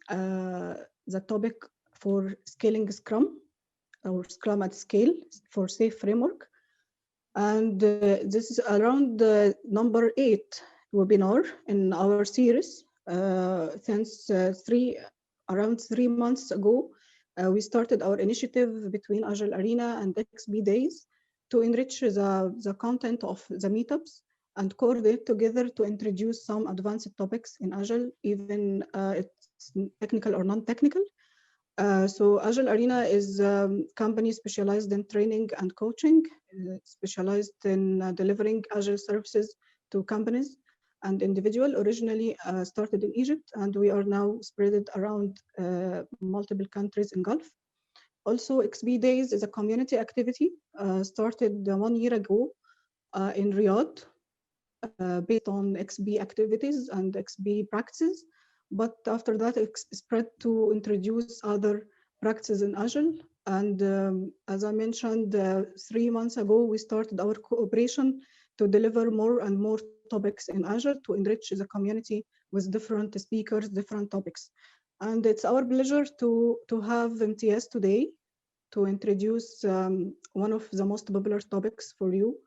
the topic for scaling Scrum or Scrum at Scale for SAFe framework. And this is around number 8 webinar in our series. Since around 3 months ago, we started our initiative between Agile Arena and XP Days to enrich the content of the meetups and coordinate together to introduce some advanced topics in Agile, even it's technical or non-technical. So Agile Arena is a company specialized in training and coaching, specialized in delivering Agile services to companies and individual. Originally started in Egypt, and we are now spread around multiple countries in Gulf. Also, XP Days is a community activity started 1 year ago in Riyadh, based on XP activities and XP practices. But after that, it spread to introduce other practices in Agile. And as I mentioned, 3 months ago, we started our cooperation to deliver more and more topics in Agile to enrich the community with different speakers, different topics. And it's our pleasure to have MTS today to introduce one of the most popular topics for you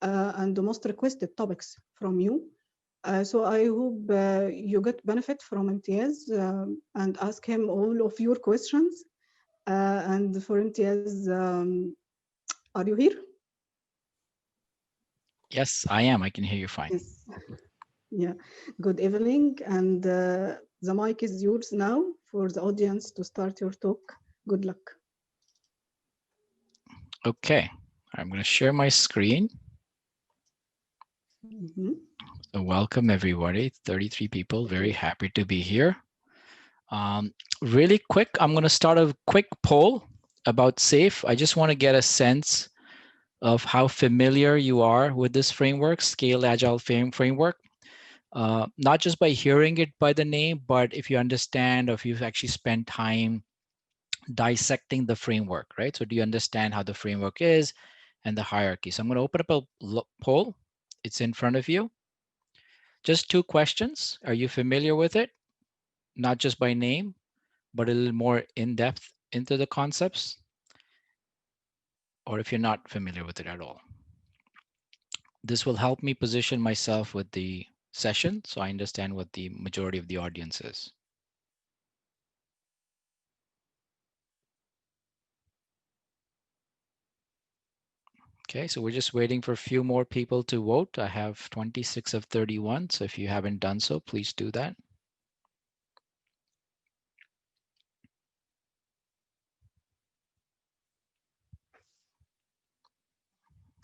and the most requested topics from you. So I hope you get benefit from MTS and ask him all of your questions. And for MTS, are you here? Yes, I am. I can hear you fine. Yes. Yeah. Good evening. And the mic is yours now for the audience to start your talk. Good luck. Okay, I'm going to share my screen. So welcome everybody, 33 people, very happy to be here. Really quick, I'm going to start a quick poll about SAFe. I just want to get a sense of how familiar you are with this framework, Scaled Agile Framework. Not just by hearing it by the name, but if you understand or if you've actually spent time dissecting the framework, right? So do you understand how the framework is and the hierarchy? So I'm going to open up a poll. It's in front of you. Just 2 questions. Are you familiar with it? Not just by name, but a little more in depth into the concepts, or if you're not familiar with it at all. This will help me position myself with the session so I understand what the majority of the audience is. Okay, so we're just waiting for a few more people to vote. I have 26 of 31, so if you haven't done so, please do that.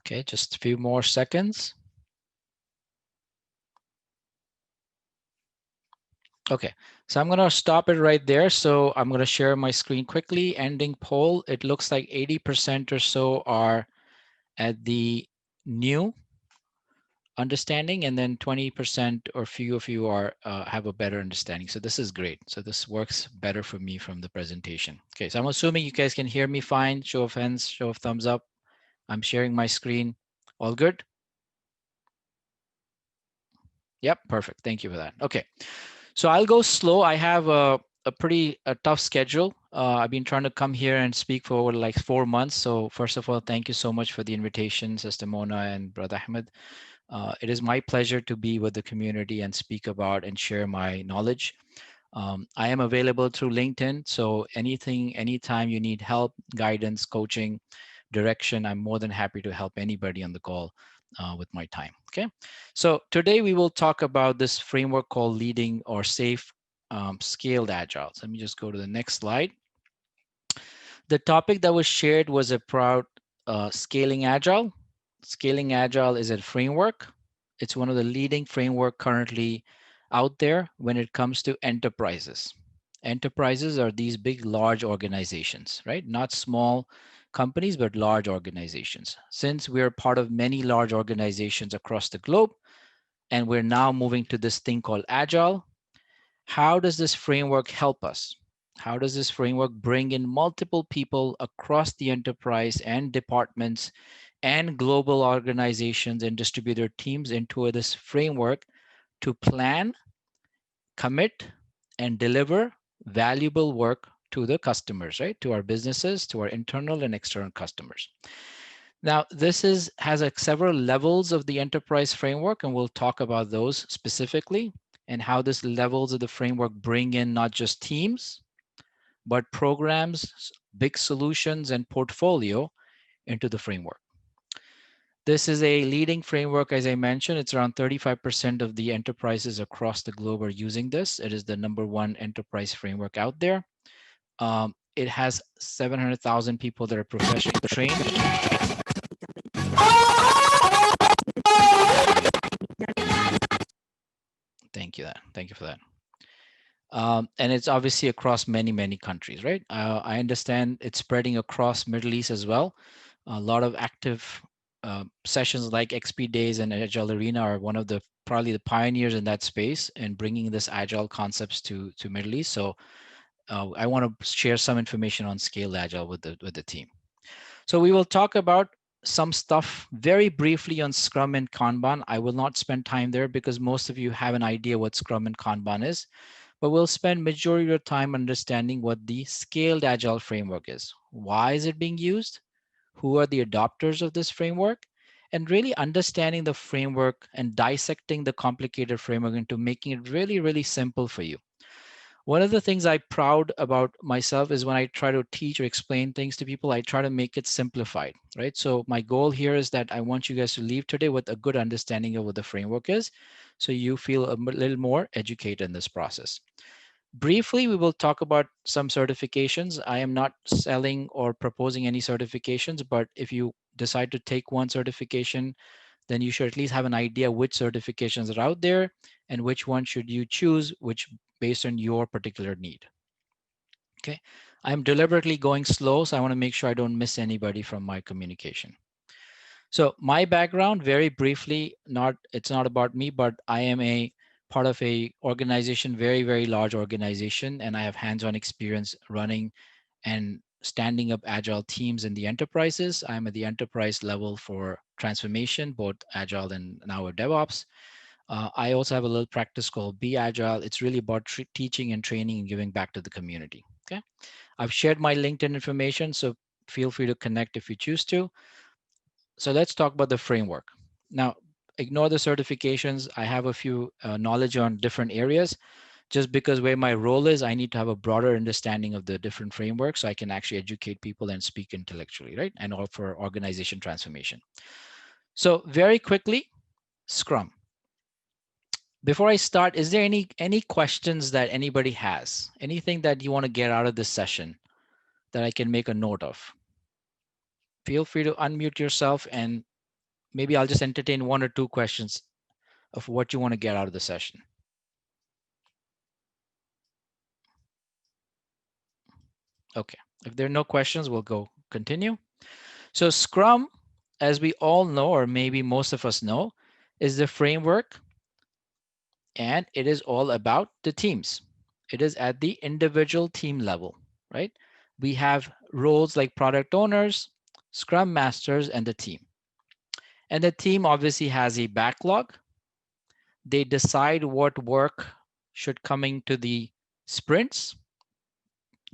Okay, just a few more seconds. Okay, so I'm going to stop it right there. So I'm going to share my screen quickly. Ending poll, it looks like 80% or so are at the new understanding, and then 20% or few of you are have a better understanding. So this is great. So this works better for me from the presentation. Okay, so I'm assuming you guys can hear me fine. Show of hands, show of thumbs up. I'm sharing my screen. All good? Yep, perfect. Thank you for that. Okay, so I'll go slow. I have a pretty tough schedule. I've been trying to come here and speak for over like 4 months. So first of all, thank you so much for the invitation, Sister Mona and Brother Ahmed. It is my pleasure to be with the community and speak about and share my knowledge. I am available through LinkedIn, so anytime you need help, guidance, coaching, direction, I'm more than happy to help anybody on the call with my time. Okay, so today we will talk about this framework called Leading or SAFe Scaled Agile. So let me just go to the next slide. The topic that was shared was about scaling agile. Scaling Agile is a framework. It's one of the leading framework currently out there when it comes to enterprises. Enterprises are these big, large organizations, right? Not small companies, but large organizations. Since we're part of many large organizations across the globe, and we're now moving to this thing called Agile, how does this framework help us? How does this framework bring in multiple people across the enterprise and departments and global organizations and distributor teams into this framework to plan, commit, and deliver valuable work to the customers, right? To our businesses, to our internal and external customers. Now, this has several levels of the enterprise framework, and we'll talk about those specifically and how these levels of the framework bring in not just teams, but programs, big solutions, and portfolio into the framework. This is a leading framework, as I mentioned. It's around 35% of the enterprises across the globe are using this. It is the #1 enterprise framework out there. It has 700,000 people that are professionally trained. Thank you for that. And it's obviously across many, many countries, right? I understand it's spreading across Middle East as well. A lot of active sessions like XP Days and Agile Arena are one of the probably the pioneers in that space and bringing this Agile concepts to Middle East. So I want to share some information on Scaled Agile with the team. So we will talk about some stuff very briefly on Scrum and Kanban. I will not spend time there because most of you have an idea what Scrum and Kanban is, but we'll spend majority of your time understanding what the Scaled Agile Framework is. Why is it being used? Who are the adopters of this framework? And really understanding the framework and dissecting the complicated framework into making it really, really simple for you. One of the things I'm proud about myself is when I try to teach or explain things to people, I try to make it simplified, right? So my goal here is that I want you guys to leave today with a good understanding of what the framework is, so you feel a little more educated in this process. Briefly, we will talk about some certifications. I am not selling or proposing any certifications, but if you decide to take one certification, then you should at least have an idea which certifications are out there and which one should you choose, which based on your particular need. Okay, I'm deliberately going slow, so I want to make sure I don't miss anybody from my communication. So my background, very briefly, it's not about me, but I am a part of a organization, very, very large organization, and I have hands-on experience running and standing up agile teams in the enterprises. I'm at the enterprise level for transformation, both agile and now DevOps. I also have a little practice called Be Agile. It's really about teaching and training and giving back to the community. Okay, I've shared my LinkedIn information, so feel free to connect if you choose to. So let's talk about the framework. Now, ignore the certifications. I have a few knowledge on different areas. Just because where my role is, I need to have a broader understanding of the different frameworks so I can actually educate people and speak intellectually, right? And all for organization transformation. So very quickly, Scrum. Before I start, is there any questions that anybody has? Anything that you want to get out of this session that I can make a note of? Feel free to unmute yourself and maybe I'll just entertain 1 or 2 questions of what you want to get out of the session. Okay, if there are no questions, we'll continue. So Scrum, as we all know, or maybe most of us know, is the framework, and it is all about the teams. It is at the individual team level, right? We have roles like product owners, Scrum masters, and the team. And the team obviously has a backlog. They decide what work should come into the sprints,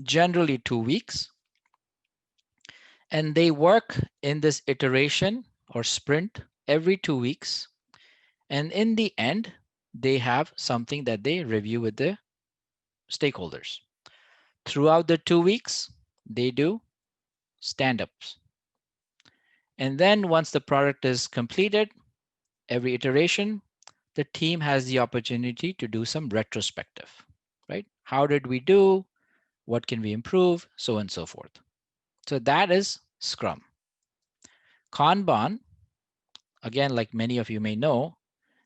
generally 2 weeks. And they work in this iteration or sprint every 2 weeks. And in the end, they have something that they review with the stakeholders. Throughout the 2 weeks, they do stand-ups. And then once the product is completed, every iteration, the team has the opportunity to do some retrospective, right? How did we do? What can we improve? So on and so forth. So that is Scrum. Kanban, again, like many of you may know,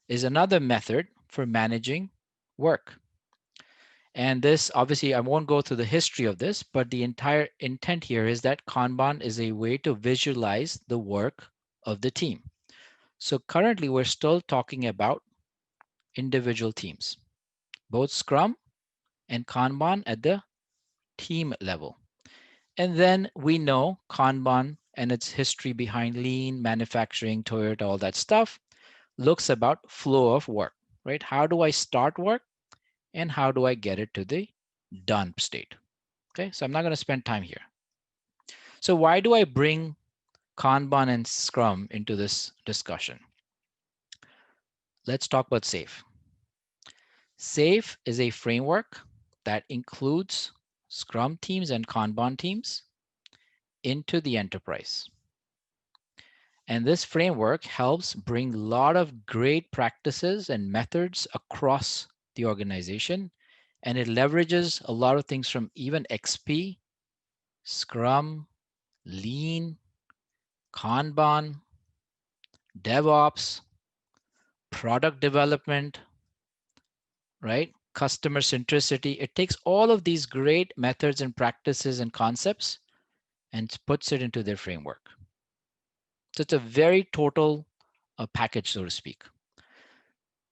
is another method for managing work. And this, obviously, I won't go through the history of this, but the entire intent here is that Kanban is a way to visualize the work of the team. So currently, we're still talking about individual teams, both Scrum and Kanban at the team level. And then we know Kanban and its history behind lean, manufacturing, Toyota, all that stuff, looks about flow of work, right? How do I start work and how do I get it to the done state. Okay, so I'm not going to spend time here. So why do I bring Kanban and Scrum into this discussion? Let's talk about SAFe. SAFe is a framework that includes Scrum teams and Kanban teams into the enterprise. And this framework helps bring a lot of great practices and methods across the organization. And it leverages a lot of things from even XP, Scrum, Lean, Kanban, DevOps, product development, right? Customer centricity. It takes all of these great methods and practices and concepts and puts it into their framework. So it's a very total package, so to speak.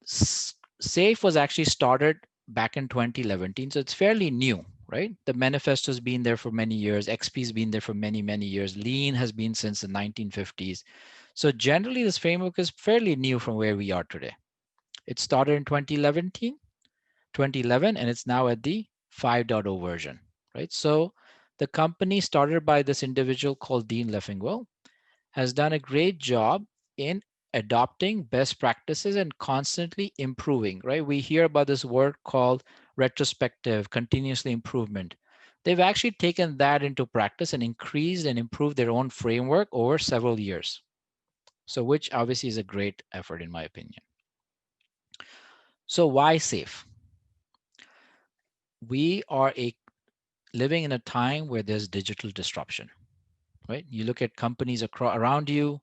SAFe was actually started back in 2011, so it's fairly new, right? The manifesto's been there for many years. XP's been there for many, many years. Lean has been since the 1950s. So generally, this framework is fairly new from where we are today. It started in 2011, and it's now at the 5.0 version, right? So the company started by this individual called Dean Leffingwell has done a great job in adopting best practices and constantly improving, right? We hear about this word called retrospective, continuously improvement. They've actually taken that into practice and increased and improved their own framework over several years. So which obviously is a great effort in my opinion. So why SAFe? We are living in a time where there's digital disruption, right? You look at companies around you,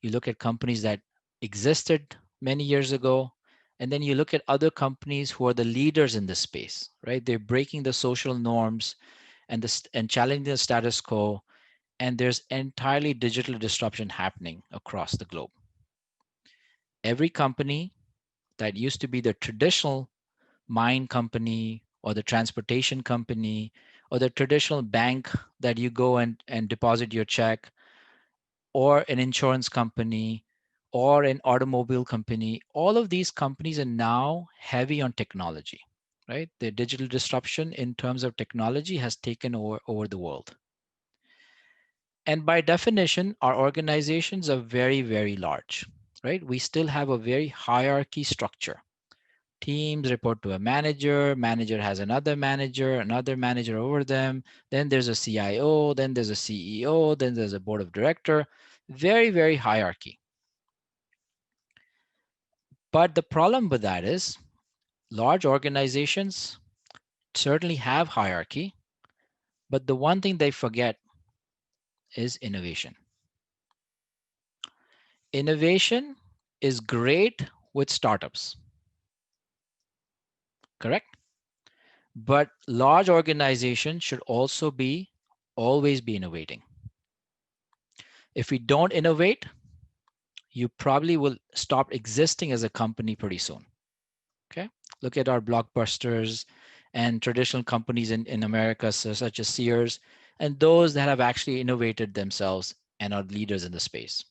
you look at companies that existed many years ago, and then you look at other companies who are the leaders in this space, right? They're breaking the social norms and challenging the status quo, and there's entirely digital disruption happening across the globe. Every company that used to be the traditional mine company or the transportation company or the traditional bank that you go and deposit your check, or an insurance company or an automobile company, all of these companies are now heavy on technology, right? The digital disruption in terms of technology has taken over the world. And by definition, our organizations are very, very large, right? We still have a very hierarchy structure. Teams report to a manager, manager has another manager over them. Then there's a CIO, then there's a CEO, then there's a board of director. Very, very hierarchy. But the problem with that is large organizations certainly have hierarchy, but the one thing they forget is innovation. Innovation is great with startups, correct? But large organizations should also always be innovating. If we don't innovate, you probably will stop existing as a company pretty soon. Okay, look at our blockbusters and traditional companies in America, such as Sears, and those that have actually innovated themselves and are leaders in the space.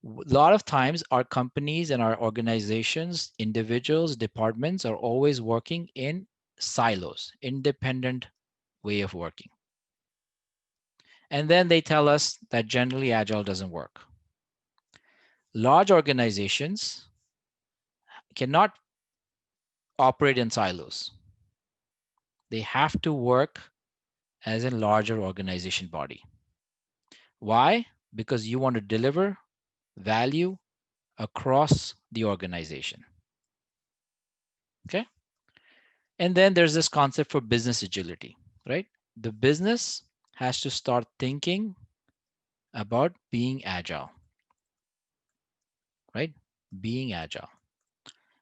A lot of times our companies and our organizations, individuals, departments are always working in silos, independent way of working. And then they tell us that generally Agile doesn't work. Large organizations cannot operate in silos. They have to work as a larger organization body. Why? Because you want to deliver value across the organization. Okay. And then there's this concept for business agility, right? The business has to start thinking about being agile, right? Being agile.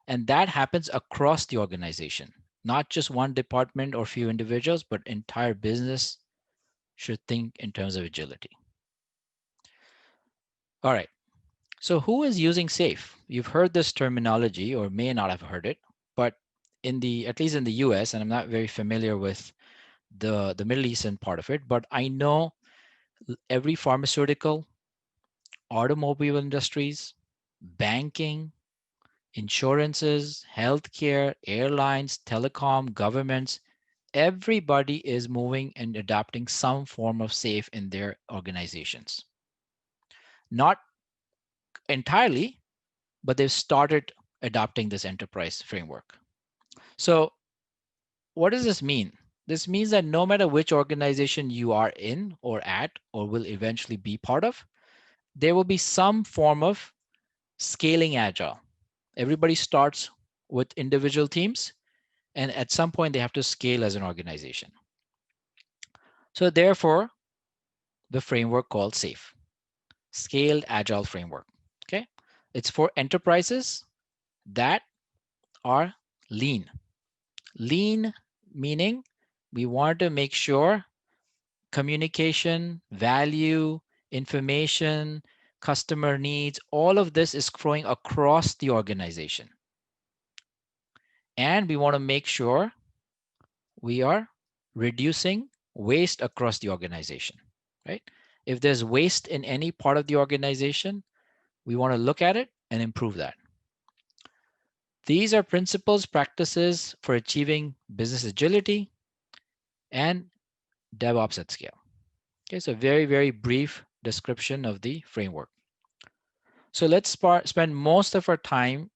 And that happens across the organization, not just one department or few individuals, but entire business should think in terms of agility. All right. So who is using SAFe? You've heard this terminology or may not have heard it, but at least in the US, and I'm not very familiar with the Middle Eastern part of it, but I know every pharmaceutical, automobile industries, banking, insurances, healthcare, airlines, telecom, governments, everybody is moving and adopting some form of SAFe in their organizations. Not entirely, but they've started adopting this enterprise framework. So what does this mean? This means that no matter which organization you are in or at or will eventually be part of, there will be some form of scaling agile. Everybody starts with individual teams, and at some point they have to scale as an organization. So therefore, the framework called SAFe, Scaled Agile Framework. Okay, it's for enterprises that are lean. Lean meaning we want to make sure communication, value, information, customer needs, all of this is flowing across the organization. And we want to make sure we are reducing waste across the organization, right? If there's waste in any part of the organization, we want to look at it and improve that. These are principles, practices for achieving business agility and DevOps at scale. Okay, so very, very brief description of the framework. So let's spend most of our time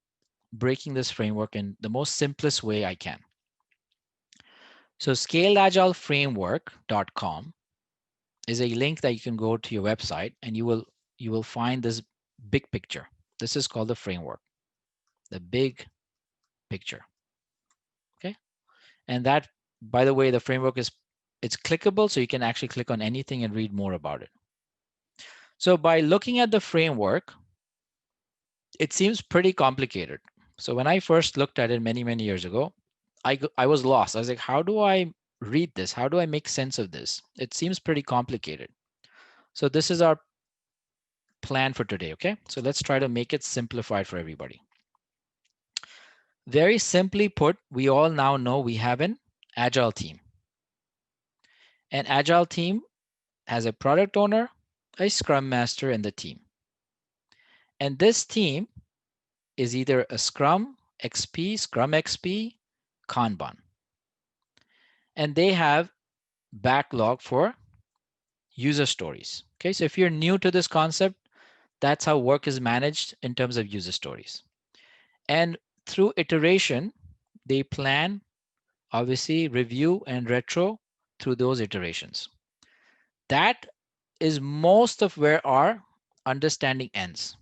breaking this framework in the most simplest way I can. So scaledagileFramework.com is a link that you can go to your website and you will find this big picture. This is called the framework, the big picture. Okay. And that, by the way, the framework it's clickable, so you can actually click on anything and read more about it. So by looking at the framework, it seems pretty complicated. So when I first looked at it many, many years ago, I was lost. I was like, how do I read this? How do I make sense of this? It seems pretty complicated. So this is our plan for today, okay? So let's try to make it simplified for everybody. Very simply put, we all now know we have an agile team. An agile team has a product owner, a scrum master, and the team. And this team is either a Scrum XP, Scrum XP, Kanban. And they have backlog for user stories. Okay, so if you're new to this concept, that's how work is managed in terms of user stories. And through iteration, they plan, obviously, review and retro through those iterations. That is most of where our understanding ends.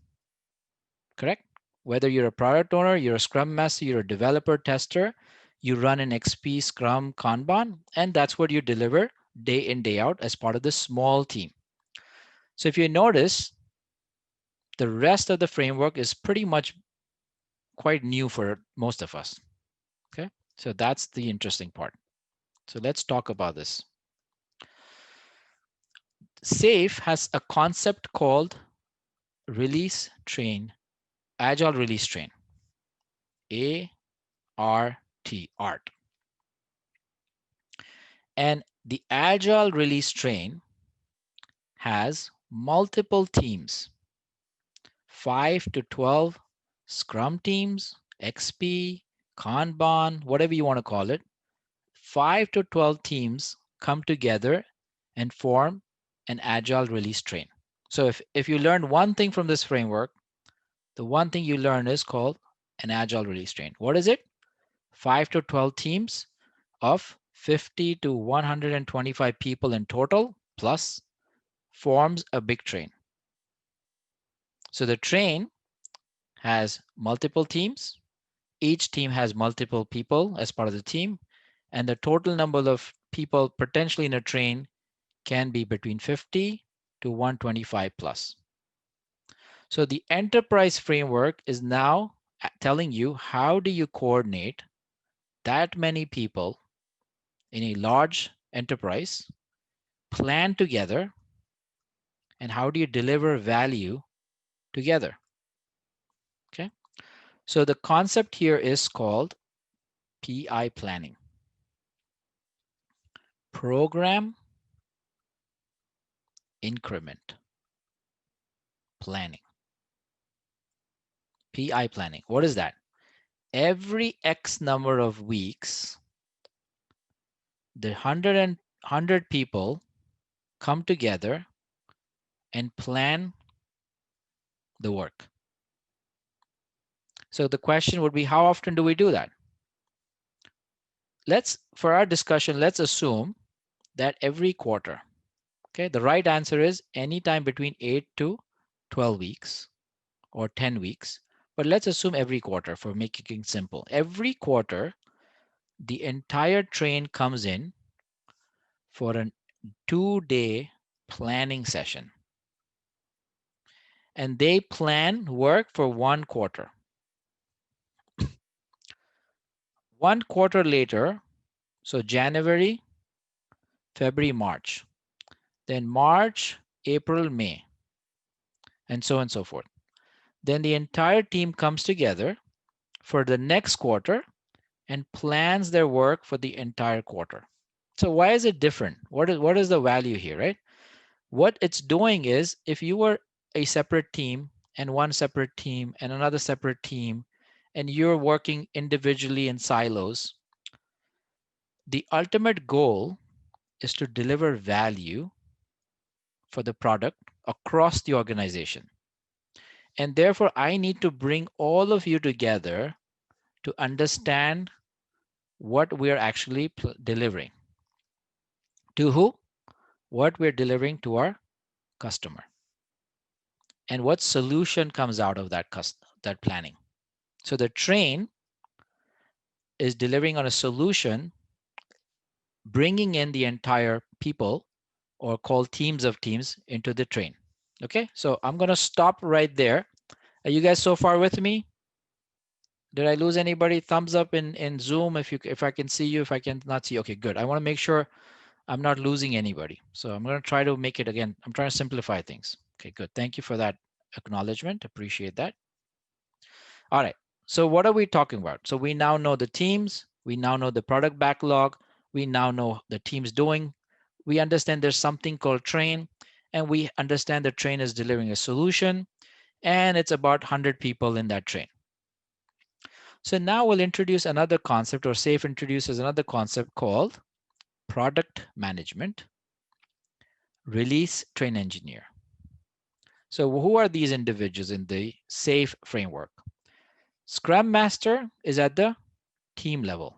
Correct? Whether you're a product owner, you're a Scrum Master, you're a developer tester, you run an XP, Scrum, Kanban, and that's what you deliver day in, day out as part of this small team. So if you notice, the rest of the framework is pretty much quite new for most of us. Okay, so that's the interesting part. So let's talk about this. SAFe has a concept called release train, agile release train, ART, art. And the agile release train has multiple teams, 5 to 12 Scrum teams, XP, Kanban, whatever you want to call it. 5 to 12 teams come together and form an agile release train. So if you learn one thing from this framework, the one thing you learn is called an agile release train. What is it? 5 to 12 teams of 50 to 125 people in total, plus forms a big train. So the train has multiple teams. Each team has multiple people as part of the team. And the total number of people potentially in a train can be between 50 to 125 plus. So the enterprise framework is now telling you how do you coordinate that many people in a large enterprise, plan together, and how do you deliver value together? Okay, so the concept here is called PI planning. Program increment planning. PI planning. What is that? Every X number of weeks, the 100 people come together and plan the work. So the question would be, how often do we do that? For our discussion, let's assume that every quarter. Okay, the right answer is anytime between 8 to 12 weeks or 10 weeks. But let's assume every quarter for making it simple. Every quarter, the entire train comes in for a 2-day planning session. And they plan work for 1 quarter. 1 quarter later, so January, February, March, then March, April, May, and so on and so forth. Then the entire team comes together for the next quarter and plans their work for the entire quarter. So why is it different? What is the value here, right? What it's doing is, if you were a separate team and one separate team and another separate team, and you're working individually in silos, the ultimate goal is to deliver value for the product across the organization. And therefore, I need to bring all of you together to understand what we're actually delivering. To who? What we're delivering to our customer. And what solution comes out of that planning. So the train is delivering on a solution, bringing in the entire people, or called teams of teams, into the train. Okay, so I'm going to stop right there. Are you guys so far with me? Did I lose anybody? Thumbs up in Zoom if I can see you, if I can not see you. Okay, good. I want to make sure I'm not losing anybody. So I'm going to try to make it again. I'm trying to simplify things. Okay, good. Thank you for that acknowledgement. Appreciate that. All right. So what are we talking about? So we now know the teams. We now know the product backlog. We now know the team's doing. We understand there's something called train, and we understand the train is delivering a solution, and it's about 100 people in that train. So now we'll introduce another concept, or SAFe introduces another concept called product management, release train engineer. So who are these individuals in the SAFe framework? Scrum Master is at the team level.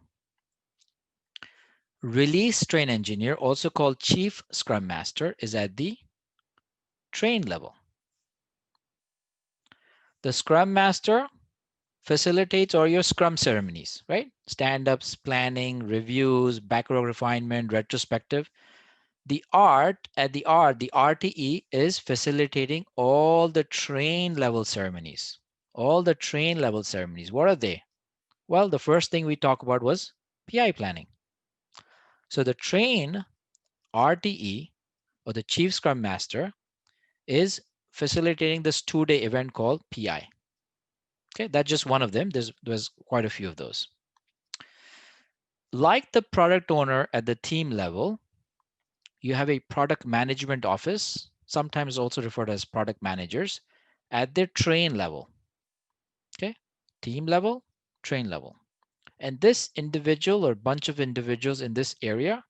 Release train engineer, also called Chief Scrum Master, is at the train level. The Scrum Master facilitates all your Scrum ceremonies, right? Stand-ups, planning, reviews, backlog refinement, retrospective. The RTE is facilitating all the train level ceremonies. All the train level ceremonies. What are they? Well, the first thing we talked about was PI planning. So the train RTE, or the Chief Scrum Master, is facilitating this 2-day event called PI. Okay, that's just one of them. There's quite a few of those. Like the product owner at the team level, you have a product management office, sometimes also referred as product managers, at their train level. Okay, team level, train level. And this individual or bunch of individuals in this area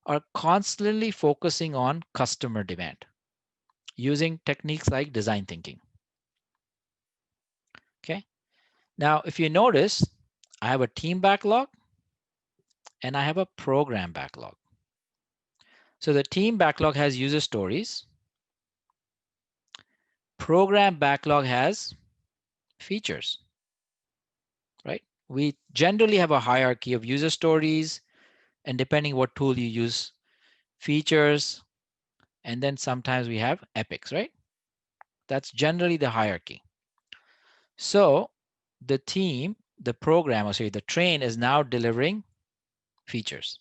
are constantly focusing on customer demand using techniques like design thinking. Okay, now if you notice, I have a team backlog and I have a program backlog. So the team backlog has user stories. Program backlog has features, right? We generally have a hierarchy of user stories, and depending what tool you use, features, and then sometimes we have epics, right? That's generally the hierarchy. So the team, the program, or say the train, is now delivering features.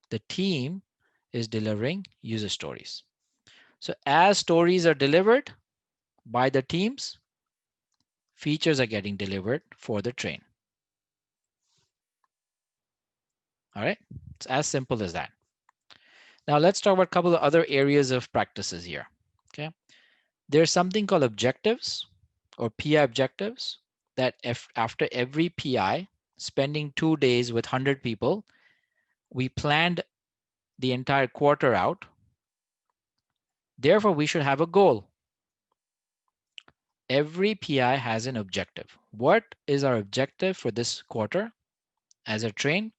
The team is delivering user stories. So as stories are delivered by the teams, features are getting delivered for the train. All right, it's as simple as that. Now let's talk about a couple of other areas of practices here. Okay, there's something called objectives, or PI objectives, that after every PI, spending 2 days with 100 people We planned the entire quarter out. Therefore, we should have a goal. Every PI has an objective. What is our objective for this quarter as a train?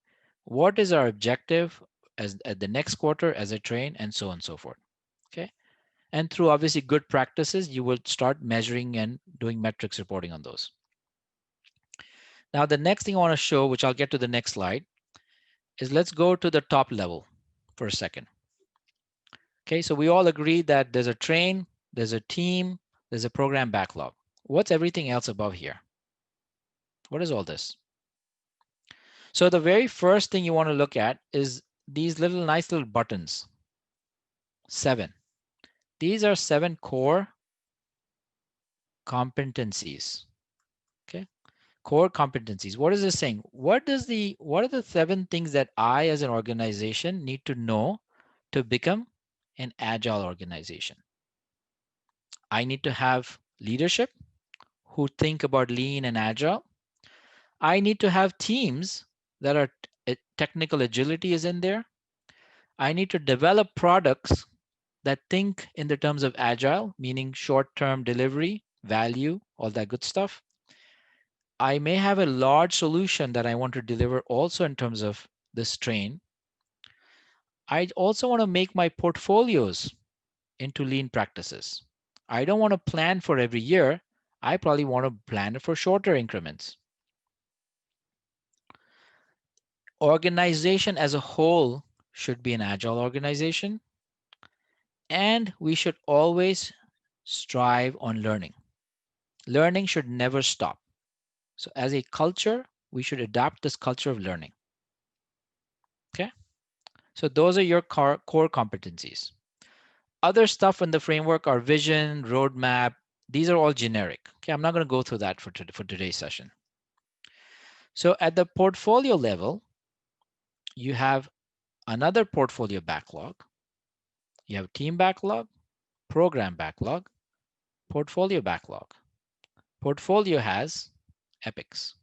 What is our objective as at the next quarter as a train, and so on and so forth. Okay. And through obviously good practices, you will start measuring and doing metrics reporting on those. Now, the next thing I want to show, which I'll get to the next slide, is let's go to the top level for a second. Okay, so we all agree that there's a train, there's a team, there's a program backlog. What's everything else above here? What is all this? So the very first thing you want to look at is these little nice little buttons. 7. These are 7 core competencies. Okay, core competencies. What is this saying? What are the 7 things that I as an organization need to know to become an agile organization? I need to have leadership who think about lean and agile. I need to have teams that are technical agility is in there. I need to develop products that think in the terms of agile, meaning short-term delivery, value, all that good stuff. I may have a large solution that I want to deliver also in terms of this train. I also want to make my portfolios into lean practices. I don't want to plan for every year. I probably want to plan it for shorter increments. Organization as a whole should be an agile organization, and we should always strive on learning. Learning should never stop. So as a culture, we should adopt this culture of learning. Okay, so those are your core competencies. Other stuff in the framework are vision, roadmap. These are all generic. Okay, I'm not going to go through that for today's session. So at the portfolio level, you have another portfolio backlog. You have team backlog, program backlog, portfolio backlog. Portfolio has epics.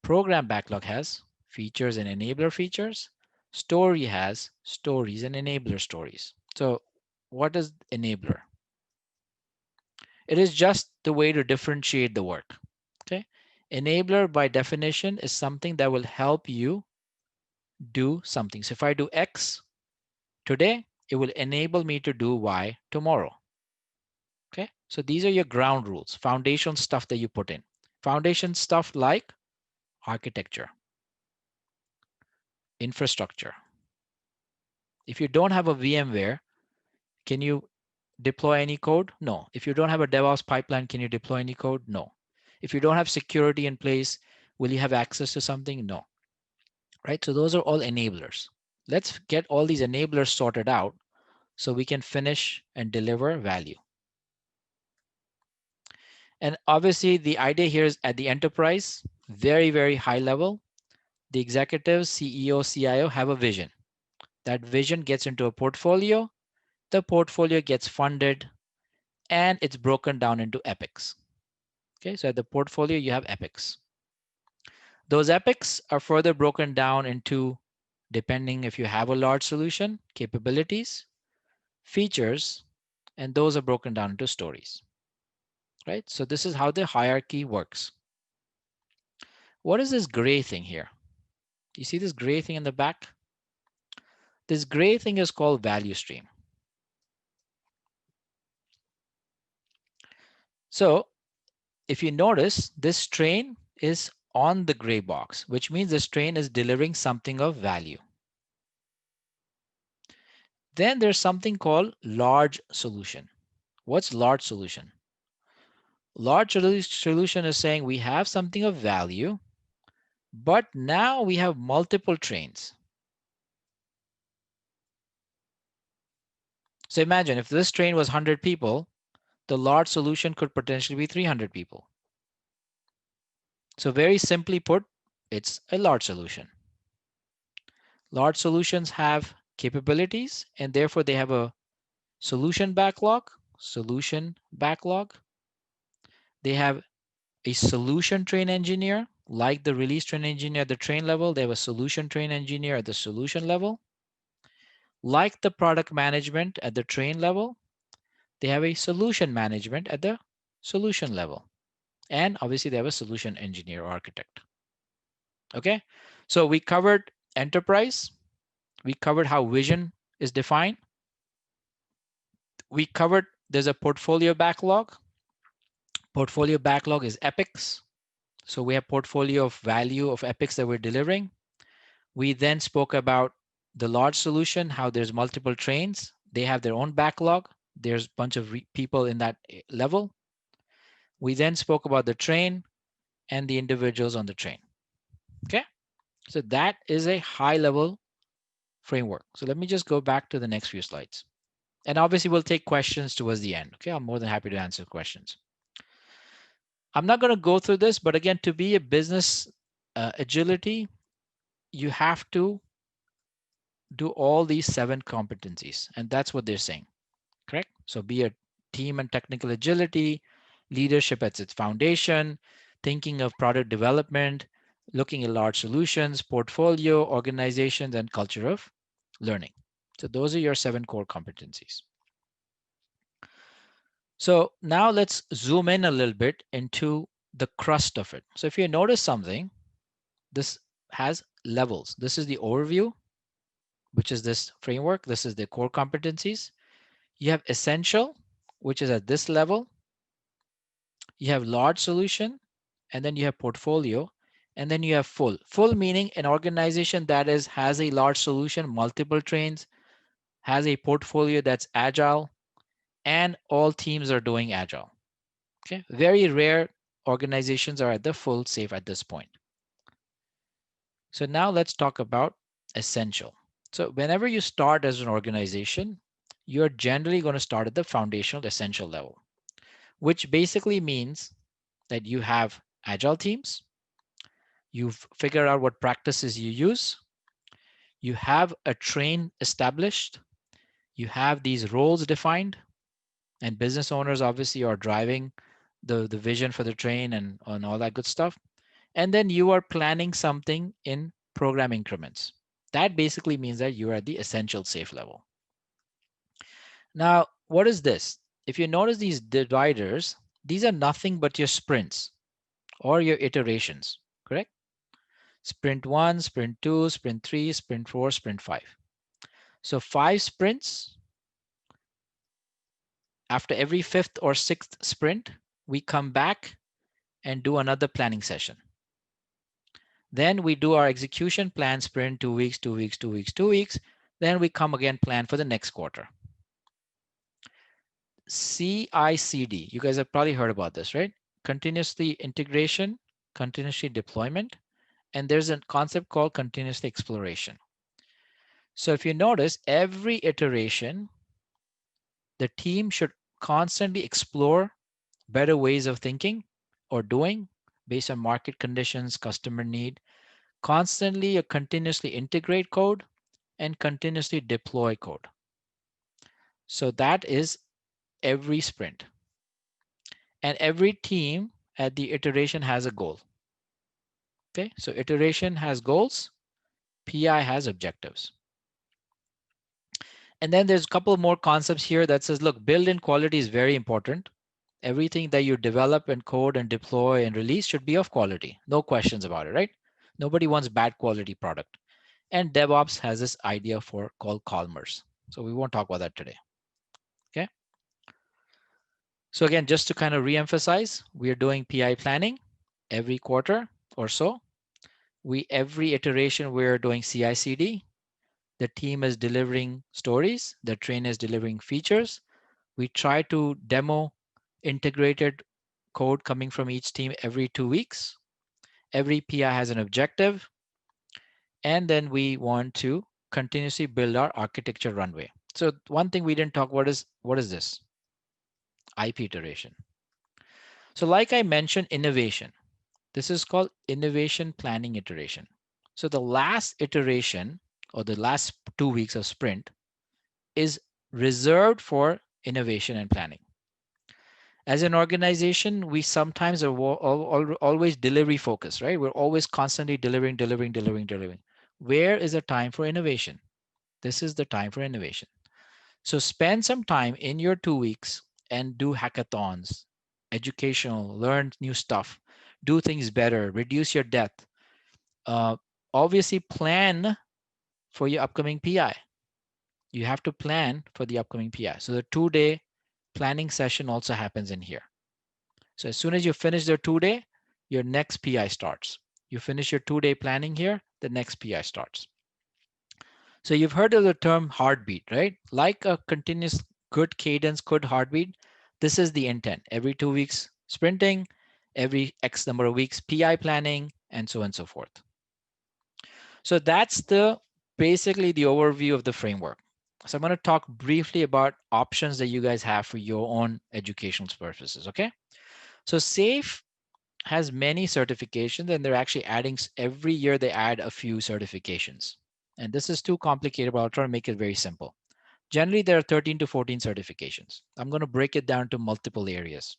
Program backlog has features and enabler features. Story has stories and enabler stories. So what is enabler? It is just the way to differentiate the work. Okay. Enabler by definition is something that will help you do something. So if I do X today, it will enable me to do Y tomorrow. Okay. So these are your ground rules, foundation stuff that you put in. Foundation stuff like architecture, infrastructure. If you don't have a VMware, can you deploy any code? No. If you don't have a DevOps pipeline, can you deploy any code? No. If you don't have security in place, will you have access to something? No. Right? So those are all enablers. Let's get all these enablers sorted out so we can finish and deliver value. And obviously the idea here is at the enterprise, very, very high level, the executives, CEO, CIO have a vision. That vision gets into a portfolio. The portfolio gets funded and it's broken down into epics. Okay, so at the portfolio, you have epics. Those epics are further broken down into, depending if you have a large solution, capabilities, features, and those are broken down into stories. Right? So this is how the hierarchy works. What is this gray thing here? You see this gray thing in the back? This gray thing is called value stream. So if you notice, this train is on the gray box, which means this train is delivering something of value. Then there's something called large solution. What's large solution? Large solution is saying we have something of value, but now we have multiple trains. So imagine if this train was 100 people, the large solution could potentially be 300 people. So very simply put, it's a large solution. Large solutions have capabilities, and therefore they have a solution backlog. They have a solution train engineer, Like the release train engineer at the train level, they have a solution train engineer at the solution level. Like the product management at the train level, they have a solution management at the solution level. And obviously they have a solution engineer or architect. Okay, so we covered enterprise. We covered how vision is defined. We covered there's a portfolio backlog. Portfolio backlog is epics. So we have portfolio of value of epics that we're delivering. We then spoke about the large solution, how there's multiple trains. They have their own backlog. There's a bunch of people in that level. We then spoke about the train and the individuals on the train. Okay, so that is a high level framework. So let me just go back to the next few slides. And obviously we'll take questions towards the end. Okay, I'm more than happy to answer questions. I'm not going to go through this, but again, to be a business agility, you have to do all these 7 competencies, and that's what they're saying, correct? So be a team and technical agility, leadership at its foundation, thinking of product development, looking at large solutions, portfolio, organizations, and culture of learning. So those are your 7 core competencies. So now let's zoom in a little bit into the crust of it. So if you notice something, this has levels. This is the overview, which is this framework. This is the core competencies. You have essential, which is at this level. You have large solution, and then you have portfolio, and then you have full. Full meaning an organization that has a large solution, multiple trains, has a portfolio that's agile, and all teams are doing agile. Okay, very rare organizations are at the full safe at this point. So now let's talk about essential. So whenever you start as an organization, you're generally going to start at the foundational essential level, which basically means that you have agile teams, you've figured out what practices you use, you have a train established, you have these roles defined, and business owners obviously are driving the vision for the train and all that good stuff. And then you are planning something in program increments. That basically means that you are at the essential safe level. Now, what is this? If you notice these dividers, these are nothing but your sprints or your iterations, correct? Sprint 1, sprint 2, sprint 3, sprint 4, sprint 5. So 5 sprints. After every 5th or 6th sprint, we come back and do another planning session. Then we do our execution plan sprint, 2 weeks, 2 weeks, 2 weeks, 2 weeks. Then we come again, plan for the next quarter. CICD, you guys have probably heard about this, right? Continuously integration, continuously deployment, and there's a concept called continuously exploration. So if you notice, every iteration, the team should constantly explore better ways of thinking or doing based on market conditions, customer need, constantly or continuously integrate code and continuously deploy code. So that is every sprint. And every team at the iteration has a goal. Okay, so iteration has goals, PI has objectives. And then there's a couple more concepts here that says, look, build-in quality is very important. Everything that you develop and code and deploy and release should be of quality. No questions about it, right? Nobody wants bad quality product. And DevOps has this idea called Calmers. So we won't talk about that today. Okay. So again, just to kind of reemphasize, we are doing PI planning every quarter or so. Every iteration, we're doing CI/CD. The team is delivering stories. The train is delivering features. We try to demo integrated code coming from each team every 2 weeks. Every PI has an objective. And then we want to continuously build our architecture runway. So one thing we didn't talk about is, what is this? IP iteration. So like I mentioned, innovation. This is called innovation planning iteration. So the last iteration or the last 2 weeks of sprint is reserved for innovation and planning. As an organization, we sometimes are always delivery focused, right? We're always constantly delivering. Where is the time for innovation? This is the time for innovation. So spend some time in your 2 weeks and do hackathons, educational, learn new stuff, do things better, reduce your debt. Obviously plan for your upcoming PI. You have to plan for the upcoming PI. So the 2-day planning session also happens in here. So as soon as you finish the 2-day, your next PI starts. You finish your 2-day planning here, the next PI starts. So you've heard of the term heartbeat, right? Like a continuous good cadence, good heartbeat. This is the intent. Every 2 weeks sprinting, every X number of weeks PI planning, and so on and so forth. So that's basically the overview of the framework. So I'm going to talk briefly about options that you guys have for your own educational purposes, okay? So SAFE has many certifications, and they're actually adding, every year they add a few certifications. And this is too complicated, but I'll try to make it very simple. Generally, there are 13 to 14 certifications. I'm going to break it down to multiple areas.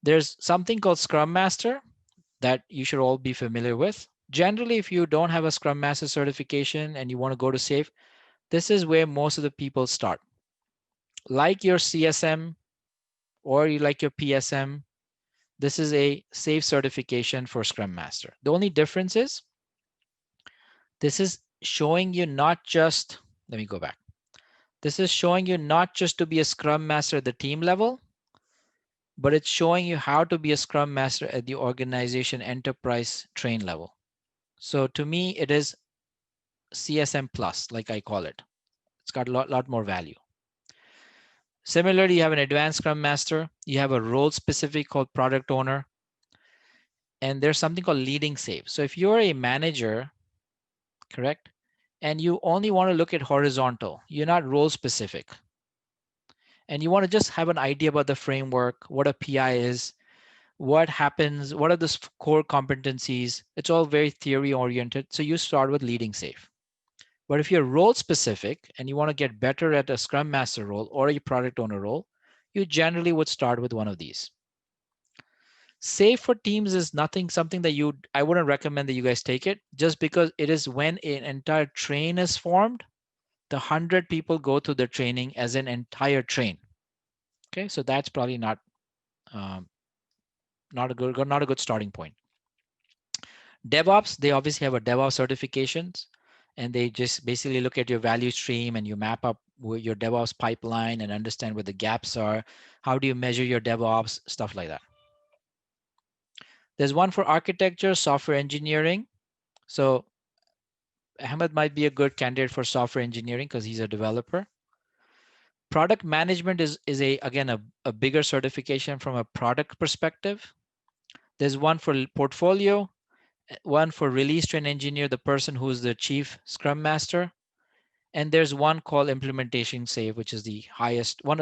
There's something called Scrum Master that you should all be familiar with. Generally, if you don't have a Scrum Master certification and you want to go to SAFE, this is where most of the people start. Like your CSM or you like your PSM, this is a SAFE certification for Scrum Master. The only difference is this is showing you not just, let me go back. This is showing you not just to be a Scrum Master at the team level, but it's showing you how to be a Scrum Master at the organization enterprise train level. So to me, it is CSM plus, like I call it. It's got a lot more value. Similarly, you have an advanced Scrum Master. You have a role specific called product owner. And there's something called leading SAFE. So if you're a manager, correct, and you only want to look at horizontal, you're not role specific, and you want to just have an idea about the framework, what a PI is, what happens, what are the core competencies, it's all very theory oriented. So you start with leading SAFE. But if you're role specific and you want to get better at a Scrum Master role or a product owner role, you generally would start with one of these. SAFE for teams is something that I wouldn't recommend that you guys take it, just because it is when an entire train is formed, the 100 people go through the training as an entire train. Okay, so that's probably not a good starting point. DevOps, they obviously have a DevOps certifications, and they just basically look at your value stream and you map up your DevOps pipeline and understand where the gaps are. How do you measure your DevOps, stuff like that. There's one for architecture, software engineering. So Ahmed might be a good candidate for software engineering because he's a developer. Product management is again a bigger certification from a product perspective. There's one for portfolio, one for release train engineer, the person who's the chief Scrum Master. And there's one called implementation SAFE, which is the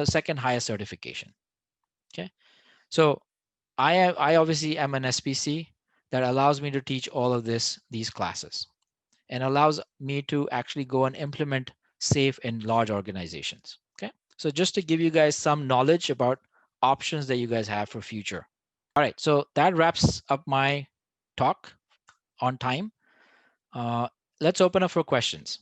second highest certification. Okay, so I obviously am an SPC that allows me to teach all of these classes and allows me to actually go and implement SAFE in large organizations. Okay, so just to give you guys some knowledge about options that you guys have for future. All right, so that wraps up my talk on time. Let's open up for questions.